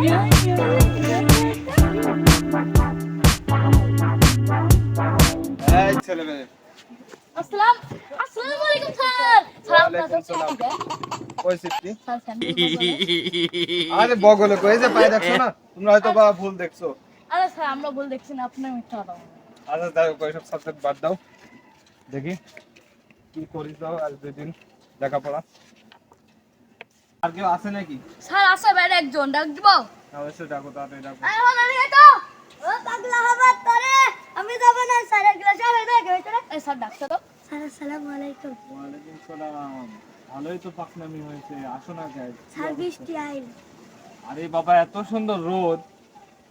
এই ছেলে মেয়ে আসসালামু আলাইকুম স্যার। ওয়ালাইকুম সালাম। কই সিটটি? স্যার আরে বগলে কই যে পায় দেখছো না, তোমরা হয়তো বা ভুল দেখছো। আরে স্যার আমরা ভুল দেখছি না, আপনি মিথ্যা কথা বলেন। আচ্ছা যাই হোক, সব সাবজেক্ট বাদ দাও, দেখি কি করিস দাও আজ 2 দিন লেখাপড়া। আর কেউ আছে নাকি? স্যার আছে বাইরে একজন, ডাক দিব? অবশ্যই ডাকো, তাড়াতাড়ি ডাকো। আরে বলো রে তো, ও পাগলা হবে তোরে, আমি যাব না স্যার, এগুলা সব দেখে ভিতরে। এই স্যার ডাকছো তো? স্যার আসসালামু আলাইকুম। ওয়ালাইকুম সালাম। ভালোই তো পাকনামি হয়েছে, আসো না গাই। স্যার বৃষ্টি আইল। আরে বাবা এত সুন্দর রোদ,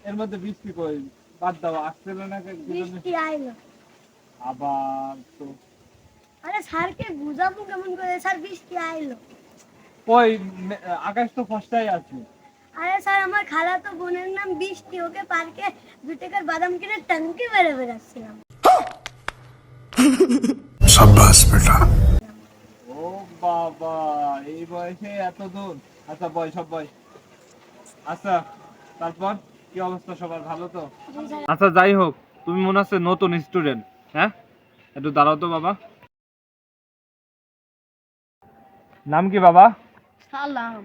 এর মধ্যে বৃষ্টি কই? বাদ দাও, আসছিল না বৃষ্টি আইল। আবার তো আরে স্যারকে বুঝাবো কেমন করে, স্যার বৃষ্টি আইল। কই আকাশ তো ফসটাই আছে। আরে স্যার আমার খালাতো বোনের নাম বৃষ্টি, ওকে পার্কে 2 টাকার বাদাম কিনে ট্যাঙ্কি মেরে বেড়াচ্ছিলাম। शाबाश बेटा। ও বাবা, এই বয়সে এত দূর। আচ্ছা বয়, সব বয়। আচ্ছা তারপর কি অবস্থা, সবার ভালো তো? আচ্ছা যাই হোক, তুমি মনে হচ্ছে নতুন স্টুডেন্ট, হ্যাঁ? একটু দাঁড়াও তো বাবা। নাম কি বাবা? সালাম।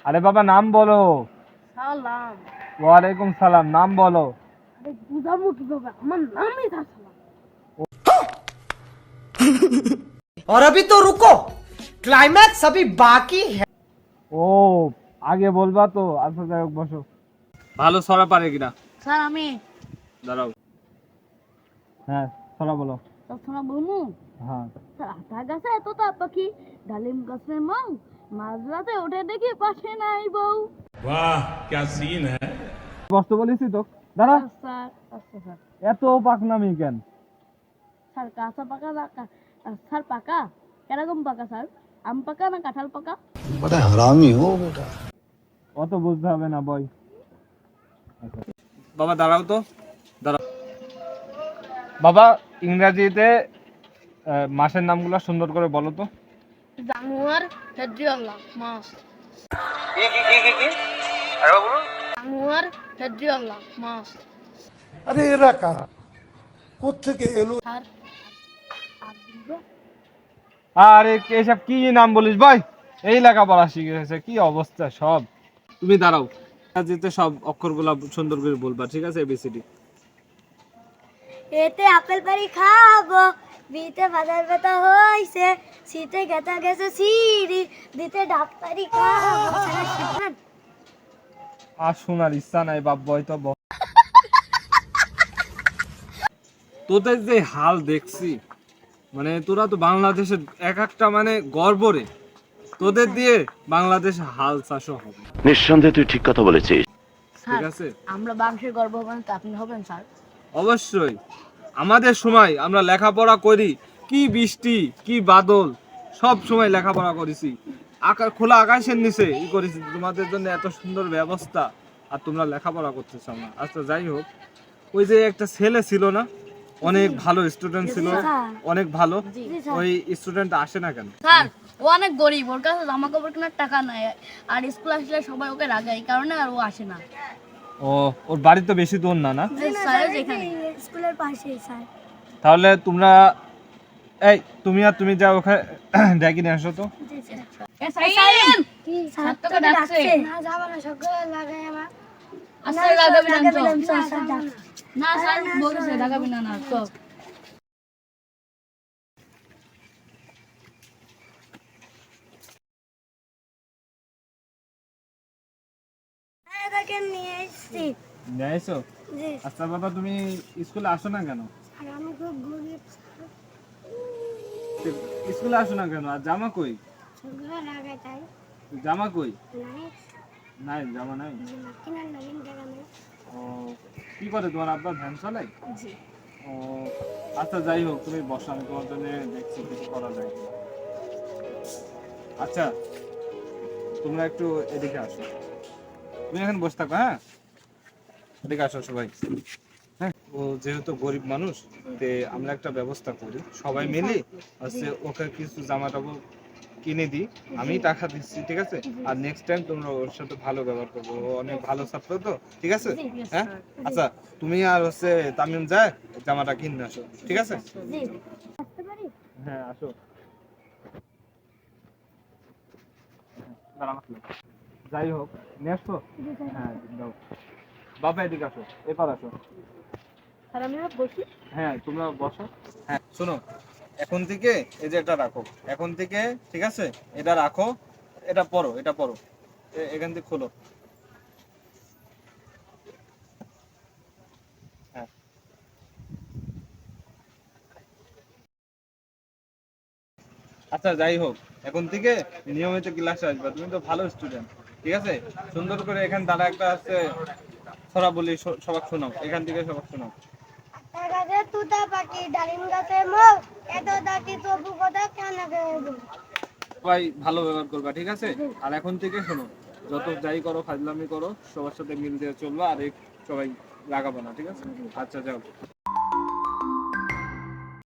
আরে বাবা নাম বলো। সালাম। ওয়ালাইকুম সালাম, নাম বলো। আরে বুঝাবো কিভাবে, আমার নামই সালাম। और अभी तो रुको, क्लाइमैक्स अभी बाकी है। ও আগে বলবা তো। আচ্ছা যাই হোক, বসো। ভালো ছড়া পারে কিনা? স্যার আমি দাঁড়াও। হ্যাঁ ছড়া বলো। তখন বলবো, হ্যাঁ। স্যার আতা গাছে এত তা পাখি, ডালিম গাছে মৌ, মাঝরাতে উঠে দেখি পাশে নাই বউ। वाह क्या सीन है। বসতে বলেছি তো, দাঁড়া। স্যার আচ্ছা স্যার। এত পাকনামি কেন? স্যার কাঁচা পাকা না স্যার পাকা কিরকম পাকা স্যার, আম পাকা না কাঁঠাল পাকা? बड़ा हरामी हो बेटा। অত বুঝতে হবে না, বই। বাবা দাঁড়াও তো, দাঁড়াও। বাবা ইংরেজিতে মাসের নামগুলো সুন্দর করে বলো তো। জানুয়ার, ফেব্রুয়ারি, মার্চ। কি আরে বলো। জানুয়ার, ফেব্রুয়ারি, মার্চ। अरे एरा कहा কোত্থেকে এলো। স্যার আরে এসব কি নাম বলিস ভাই? এই লেখাপড়া শিখেছে, কি অবস্থা সব। তুমি দাঁড়াও, ইংরেজিতে সব অক্ষরগুলো সুন্দর করে বলবা, ঠিক আছে? এবিসিডি। এতে আপেল পারি খাবো, বিতে বাজার ব্যথা হইছে, শীতে গেতা গেছে সিঁড়ি, দিতে ডাক্তারি খাবো। স্যার শিখান। আর শোনার ইচ্ছা নাই বাপ, বই তো তোদের যে হাল দেখছি, মানে তোরা তো বাংলাদেশের এক একটা মানে গর্ব রে। তোদের দিয়ে বাংলাদেশ হাল চাষও হবে। নিঃসন্দেহে তুই ঠিক কথা বলেছিস। ঠিক আছে, আমরা বাংশের গর্ব হবেন তো আপনি হবেন স্যার। অবশ্যই। আমাদের সময় আমরা লেখাপড়া করি, কি বৃষ্টি কি বাদল, সব সময় লেখাপড়া করেছি। খোলা আকাশের নিচে ই করেছি, তোমাদের জন্য এত সুন্দর ব্যবস্থা, আর তোমরা লেখাপড়া করতেছ না। আচ্ছা যাই হোক, ওই যে একটা ছেলে ছিল না, অনেক ভালো স্টুডেন্ট ছিল, অনেক ভালো, ওই স্টুডেন্ট আসে না কেন? স্যার ও অনেক গরিব, ওর কাছে জামা কাপড় কেনার টাকা নাই, আর স্কুল আসলে সবাই ওকে রাগায়, এই কারণে আর ও আসে না। ও, ওর বাড়ি তো বেশি দূর না, না? স্যার যেখানে স্কুলের পাশে স্যার। তাহলে তোমরা এই তুমি যাও ওখানে ডেকে নিয়ে আসো তো। এ সাইলেন কি স্যার তোকে ডাকছে না, যাব না, সকালে লাগাই আমার। আচ্ছা লাগাবি না তো না স্যার, বলছে লাগাবি না না তো। এটাকে নিয়ে এসেছি। নিয়ে আসো? জি আচ্ছা বাবা, তুমি স্কুলে আসো না কেন? স্যার আমি খুব গরিব, স্কুলে আসো না কেন? আর জামা কই? সকালে লাগাই তাই জামা কই? নাই, নাই, জামা নাই। কিনার নতুন টাকা নেই। ও, কি করে তোমার আব্বা ভ্যান চালায়? জি ও আচ্ছা যাই হোক, তুমি বসো, আমি তোমার জন্য দেখছি কিছু করা যায় কিনা। আচ্ছা তোমরা একটু এদিকে আসো, তুমি এখন বসে থাকো। হ্যাঁ এদিকে আসো সবাই। হ্যাঁ, ও যেহেতু গরিব মানুষ, তে আমরা একটা ব্যবস্থা করি, সবাই মিলে হচ্ছে ওকে কিছু জামা কাপড় কিনে দিই, আমি টাকা দিচ্ছি, ঠিক আছে? আর নেক্সট টাইম তোমরা ওর সাথে ভালো ব্যবহার করবো, ও অনেক ভালো ছাত্র তো, ঠিক আছে? হ্যাঁ, আচ্ছা তুমি আর হচ্ছে তামিম যায় জামাটা কিনে আসো, ঠিক আছে? হ্যাঁ আসো। দাঁড়াও, যাই হোক নিয়ে আসো। হ্যাঁ দাও, বাবা এদিকে আসো, এবার আসো। হ্যাঁ তোমরা বসো। হ্যাঁ শোনো, এখন থেকে এই যে এটা রাখো, এখন থেকে, ঠিক আছে? এটা রাখো, এটা পড়ো, এটা পড়ো, এখান থেকে খোলো। হ্যাঁ আচ্ছা যাই হোক, এখন থেকে নিয়মিত ক্লাসে আসবে, তুমি তো ভালো স্টুডেন্ট, ঠিক আছে? সুন্দর করে এখানে দাঁড়া একটা আছে ছড়া বলি, সবাক শোনাও, এখান থেকে সবাক শোনাও। গাছে তুতা পাখি ডালিম গাছে মোর এত ডাকি তবু কথা কেন সবাই ভালো ব্যবহার করবা, ঠিক আছে? আর এখন থেকে শোনো, যত যাই করো ফাজলামি করো, সবার সাথে মিল দিয়ে চলবা, আর সবাই লাগাবো না, ঠিক আছে? আচ্ছা যাও।